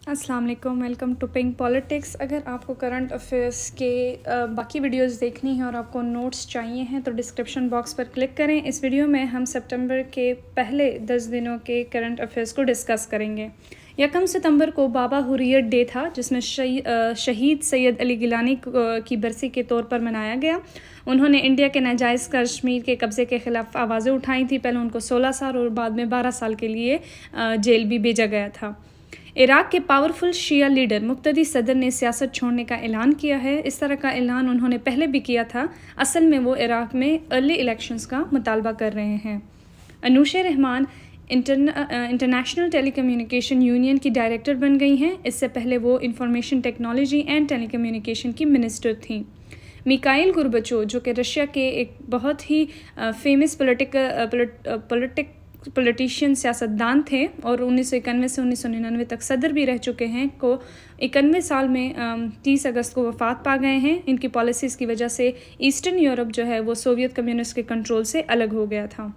अस्सलाम वालेकुम, welcome to pink politics. अगर आपको करंट अफेयर्स के बाकी वीडियोस देखनी हैं और आपको नोट्स चाहिए हैं तो डिस्क्रिप्शन बॉक्स पर क्लिक करें। इस वीडियो में हम सितंबर के पहले 10 दिनों के करंट अफेयर्स को डिस्कस करेंगे। 1 सितंबर को बाबा हुर्रियत डे था, जिसमें शहीद सैयद अली गिलानी की बरसी के तौर पर मनाया गया। उन्होंने इंडिया के नाजायज़ कश्मीर के कब्ज़े के ख़िलाफ़ आवाज़ें उठाई थी। पहले उनको 16 साल और बाद में 12 साल के लिए जेल भी भेजा गया था। इराक़ के पावरफुल शिया लीडर मुक़्तदी सदर ने सियासत छोड़ने का ऐलान किया है। इस तरह का ऐलान उन्होंने पहले भी किया था। असल में वो इराक़ में अर्ली इलेक्शंस का मुतालबा कर रहे हैं। अनूशा रहमान इंटरनेशनल टेलीकम्युनिकेशन यूनियन की डायरेक्टर बन गई हैं। इससे पहले वो इंफॉर्मेशन टेक्नोलॉजी एंड टेलीकम्युनिकेशन की मिनिस्टर थीं। मिखाइल गोर्बाचोव, जो कि रशिया के एक बहुत ही फेमस पॉलिटिशियन सियासतदान थे और 1991 से 1999 तक सदर भी रह चुके हैं, को 91 साल में 30 अगस्त को वफ़ात पा गए हैं। इनकी पॉलिसीज़ की वजह से ईस्टर्न यूरोप जो है वो सोवियत कम्युनिस्ट के कंट्रोल से अलग हो गया था।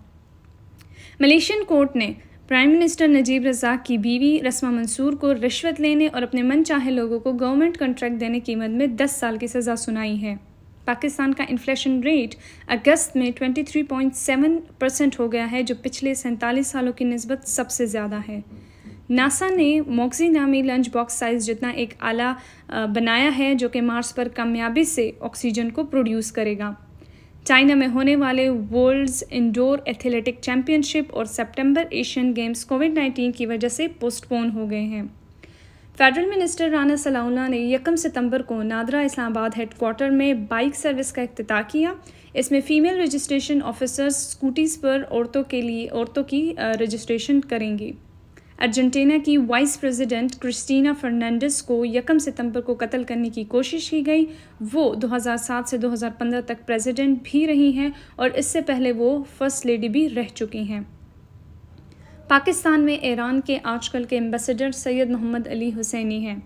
मलेशियन कोर्ट ने प्राइम मिनिस्टर नजीब रज़ाक की बीवी रस्मा मंसूर को रिश्वत लेने और अपने मनचाहे लोगों को गवर्नमेंट कॉन्ट्रैक्ट देने की मद में 10 साल की सज़ा सुनाई है। पाकिस्तान का इन्फ्लेशन रेट अगस्त में 23.7% हो गया है, जो पिछले 47 सालों की निस्बत सबसे ज़्यादा है। नासा ने मॉक्सी नामी लंच बॉक्स साइज़ जितना एक आला बनाया है, जो कि मार्स पर कामयाबी से ऑक्सीजन को प्रोड्यूस करेगा। चाइना में होने वाले वर्ल्ड्स इंडोर एथलेटिक चैम्पियनशिप और सितंबर एशियन गेम्स कोविड-19 की वजह से पोस्टपोन हो गए हैं। फेडरल मिनिस्टर राना सलाउल्लाह ने 1 सितंबर को नादरा इस्लामाबाद हेडक्वार्टर में बाइक सर्विस का इफ्तिताह किया। इसमें फ़ीमेल रजिस्ट्रेशन ऑफिसर्स स्कूटीज़ पर औरतों की रजिस्ट्रेशन करेंगी। अर्जेंटीना की वाइस प्रेसिडेंट क्रिस्टीना फर्नांडिस को 1 सितंबर को कत्ल करने की कोशिश की गई। वो 2007 से 2015 तक प्रेसिडेंट भी रही हैं और इससे पहले वो फर्स्ट लेडी भी रह चुकी हैं। पाकिस्तान में ईरान के आजकल के एम्बेसडर सैयद मोहम्मद अली हुसैनी हैं।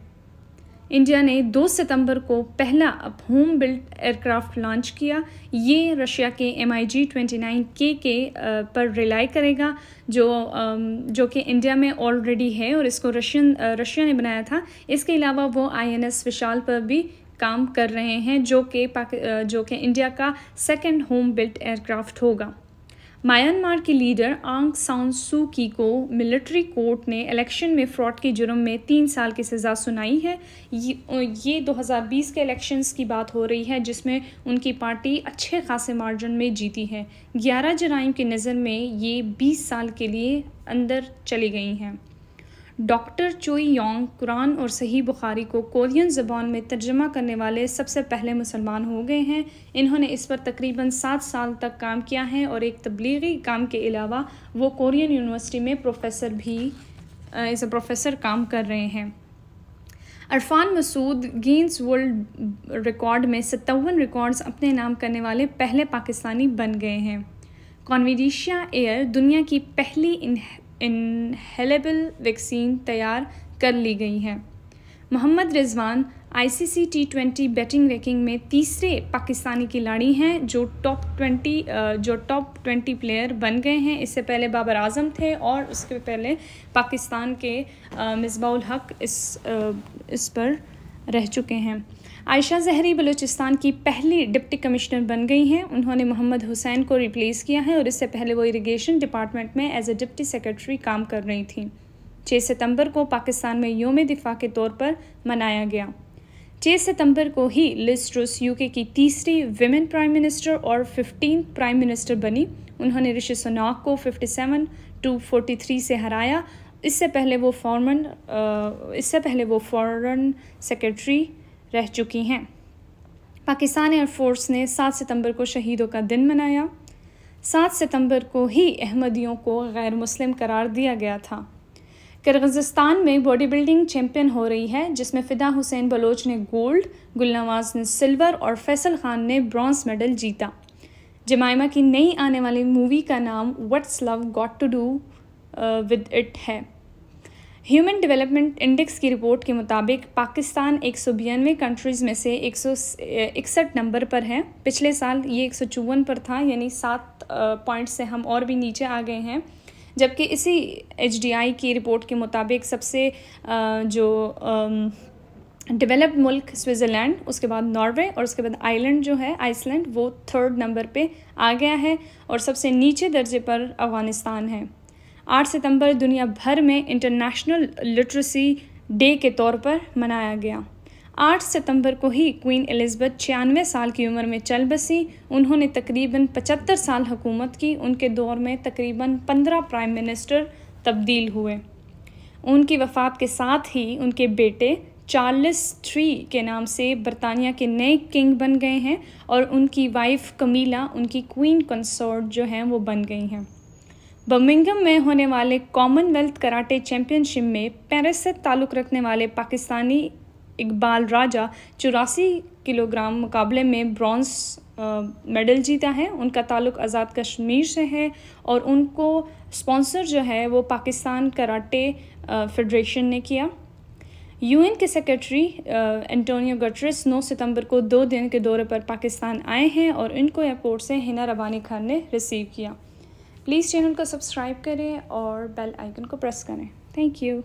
इंडिया ने 2 सितंबर को पहला होम बिल्ट एयरक्राफ्ट लॉन्च किया। ये रशिया के MiG-29K के पर रिलाई करेगा, जो कि इंडिया में ऑलरेडी है और इसको रशिया ने बनाया था। इसके अलावा वो INS विशाल पर भी काम कर रहे हैं, जो कि इंडिया का सेकंड होम बिल्ट एयरक्राफ्ट होगा। म्यांमार की लीडर आंग सान सू की को मिलिट्री कोर्ट ने इलेक्शन में फ्रॉड के जुर्म में 3 साल की सज़ा सुनाई है। ये 2020 के इलेक्शंस की बात हो रही है, जिसमें उनकी पार्टी अच्छे खासे मार्जिन में जीती है। 11 जराइम की नज़र में ये 20 साल के लिए अंदर चली गई हैं। डॉक्टर चोई योंग कुरान और सही बुखारी को कोरियन ज़बान में तर्जमा करने वाले सबसे पहले मुसलमान हो गए हैं। इन्होंने इस पर तकरीबन 7 साल तक काम किया है और एक तबलीगी काम के अलावा वो कोरियन यूनिवर्सिटी में एज ए प्रोफेसर काम कर रहे हैं। Arfan Masood Guinness world record में 57 रिकॉर्ड्स अपने नाम करने वाले पहले पाकिस्तानी बन गए हैं। कॉन्विडिशिया एयर दुनिया की पहली इनहेलेबल वैक्सीन तैयार कर ली गई है। Mohammad Rizwan ICC T20 batting ranking में तीसरे पाकिस्तानी खिलाड़ी हैं जो टॉप 20 प्लेयर बन गए हैं। इससे पहले बाबर आजम थे और उसके पहले पाकिस्तान के मिसबाउल हक इस पर रह चुके हैं। आयशा जहरी बलूचिस्तान की पहली डिप्टी कमिश्नर बन गई हैं। उन्होंने मोहम्मद हुसैन को रिप्लेस किया है और इससे पहले वो इरिगेशन डिपार्टमेंट में एज ए डिप्टी सेक्रेटरी काम कर रही थी। 6 सितंबर को पाकिस्तान में योम दिफा के तौर पर मनाया गया। 6 सितंबर को ही लिज ट्रुस UK की तीसरी विमेन प्राइम मिनिस्टर और 15th प्राइम मिनिस्टर बनी। उन्होंने ऋषि सुनाक को 57-43 से हराया। इससे पहले वो फॉरेन सेक्रेटरी रह चुकी हैं। पाकिस्तान एयरफोर्स ने 7 सितंबर को शहीदों का दिन मनाया। 7 सितंबर को ही अहमदियों को गैर मुस्लिम करार दिया गया था। किर्गिज़स्तान में बॉडी बिल्डिंग चैंपियन हो रही है, जिसमें फ़िदा हुसैन बलोच ने गोल्ड, गुलनवाज ने सिल्वर और फैसल खान ने ब्रॉन्ज मेडल जीता। जमाइमा की नई आने वाली मूवी का नाम what's love got to do with it है। ह्यूमन डेवलपमेंट इंडेक्स की रिपोर्ट के मुताबिक पाकिस्तान 192 कंट्रीज़ में से 161 नंबर पर है। पिछले साल ये 154 पर था, यानी 7 पॉइंट से हम और भी नीचे आ गए हैं। जबकि इसी HDI की रिपोर्ट के मुताबिक सबसे जो डेवलप्ड मुल्क स्विट्ज़रलैंड, उसके बाद नॉर्वे और उसके बाद आइसलैंड वो 3rd नंबर पे आ गया है और सबसे नीचे दर्जे पर अफ़गानिस्तान है। 8 सितंबर दुनिया भर में इंटरनेशनल लिटरेसी डे के तौर पर मनाया गया। 8 सितंबर को ही क्वीन एलिज़ाबेथ 96 साल की उम्र में चल बसी। उन्होंने तकरीबन 75 साल हुकूमत की। उनके दौर में तकरीबन 15 प्राइम मिनिस्टर तब्दील हुए। उनकी वफ़ात के साथ ही उनके बेटे चार्ल्स III के नाम से बरतानिया के नए किंग बन गए हैं और उनकी वाइफ कमीला उनकी क्वीन कंसोर्ट जो हैं वो बन गई हैं। बर्मिंघम में होने वाले कॉमनवेल्थ कराटे चैम्पियनशिप में पेरिस से ताल्लुक़ रखने वाले पाकिस्तानी इकबाल राजा 84 किलोग्राम मुकाबले में ब्रॉन्ज मेडल जीता है। उनका ताल्लुक़ आज़ाद कश्मीर से है और उनको स्पॉन्सर जो है वो पाकिस्तान कराटे फेडरेशन ने किया। UN के सेक्रेटरी एंटोनियो गटरेस 9 सितंबर को 2 दिन के दौरे पर पाकिस्तान आए हैं और इनको एयरपोर्ट से हिना रबानी खान ने रिसीव किया। प्लीज़ चैनल को सब्सक्राइब करें और बेल आइकन को प्रेस करें। Thank you.